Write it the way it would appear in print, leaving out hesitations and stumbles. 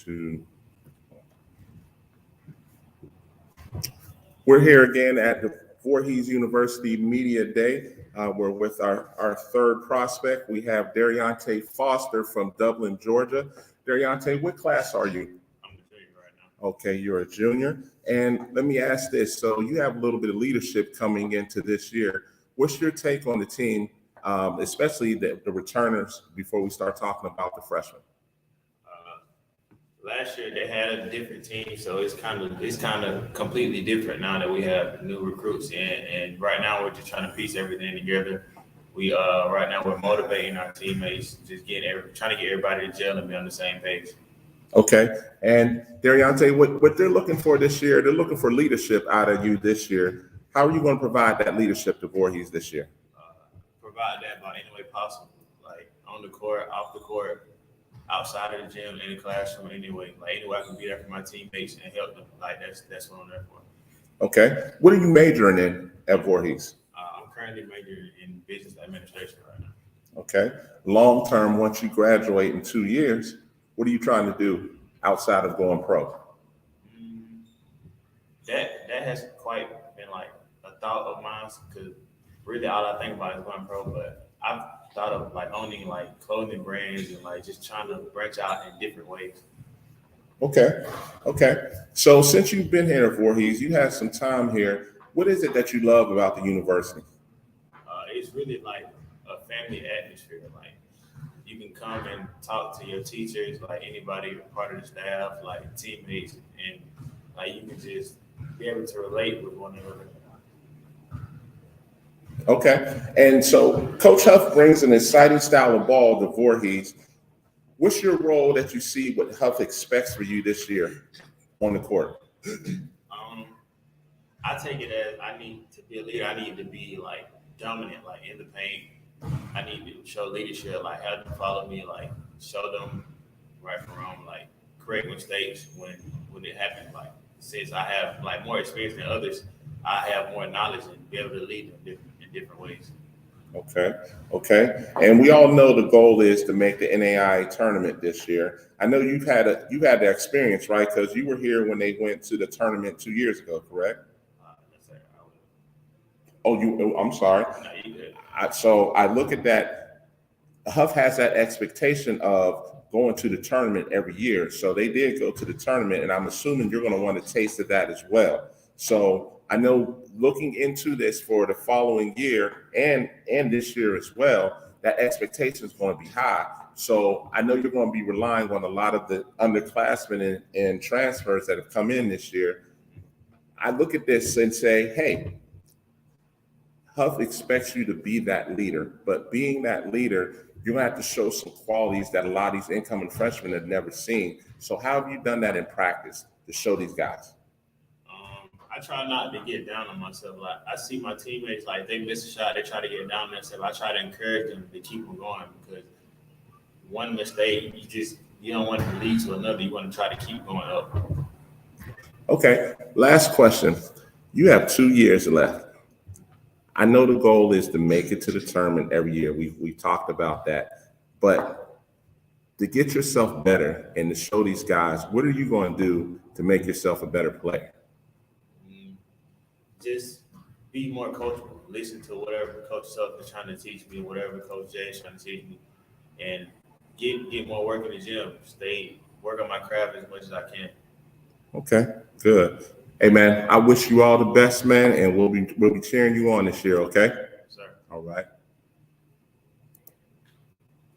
2. We're here again at the Voorhees University Media Day. We're with our third prospect. We have Dayreontae Foster from Dublin, Georgia. Dayreontae, what class are you? I'm a junior right now. Okay, you're a junior. And let me ask this. So you have a little bit of leadership coming into this year. What's your take on the team, especially the returners, before we start talking about the freshmen? Last year they had a different team, so it's kind of completely different now that we have new recruits, and right now we're just trying to piece everything together. We right now we're motivating our teammates, just trying to get everybody to gel and be on the same page. Okay, and Dayreontae, what they're looking for this year, they're looking for leadership out of you this year. How are you going to provide that leadership to Voorhees this year? Provide that by any way possible, like on the court, off the court, outside of the gym, in the classroom, anyway. Like any way I can be there for my teammates and help them. Like that's what I'm there for. Okay. What are you majoring in at Voorhees? I'm currently majoring in business administration right now. Okay. Long term, once you graduate in 2 years, what are you trying to do outside of going pro? That has quite been like a thought of mine, because really all I think about is going pro. But I've thought of like owning like clothing brands and like just trying to branch out in different ways. Okay. So since you've been here at Voorhees, you had some time here. What is it that you love about the university? It's really like a family atmosphere. Like you can come and talk to your teachers, like anybody part of the staff, like teammates, and like you can just be able to relate with one another. Okay. And so Coach Huff brings an exciting style of ball to Voorhees. What's your role that you see what Huff expects for you this year on the court? I take it as I need to be a leader. I need to be like dominant, like in the paint. I need to show leadership, like have them follow me, like show them right from wrong, like correct mistakes when it happens. Like since I have like more experience than others, I have more knowledge and be able to lead them in different ways. Okay. And we all know the goal is to make the NAI tournament this year. I know you've had the experience, right? Because you were here when they went to the tournament 2 years ago, correct? That's it. I'm sorry. No, you good. So I look at that. Huff has that expectation of going to the tournament every year. So they did go to the tournament, and I'm assuming you're going to want a taste of that as well. So I know looking into this for the following year and this year as well, that expectation is going to be high. So I know you're going to be relying on a lot of the underclassmen and transfers that have come in this year. I look at this and say, hey, Huff expects you to be that leader, but being that leader, you're going to have to show some qualities that a lot of these incoming freshmen have never seen. So how have you done that in practice to show these guys? I try not to get down on myself. Like I see my teammates, like they miss a shot, they try to get down on themselves. I try to encourage them to keep them going, because one mistake, you don't want to lead to another. You want to try to keep going up. Okay, last question. You have 2 years left. I know the goal is to make it to the tournament every year. We talked about that, but to get yourself better and to show these guys, what are you going to do to make yourself a better player? Just be more coachable. Listen to whatever Coach Huff is trying to teach me, whatever Coach Jay is trying to teach me, and get more work in the gym. Work on my craft as much as I can. Okay, good. Hey man, I wish you all the best, man, and we'll be cheering you on this year. Okay. Sir. All right.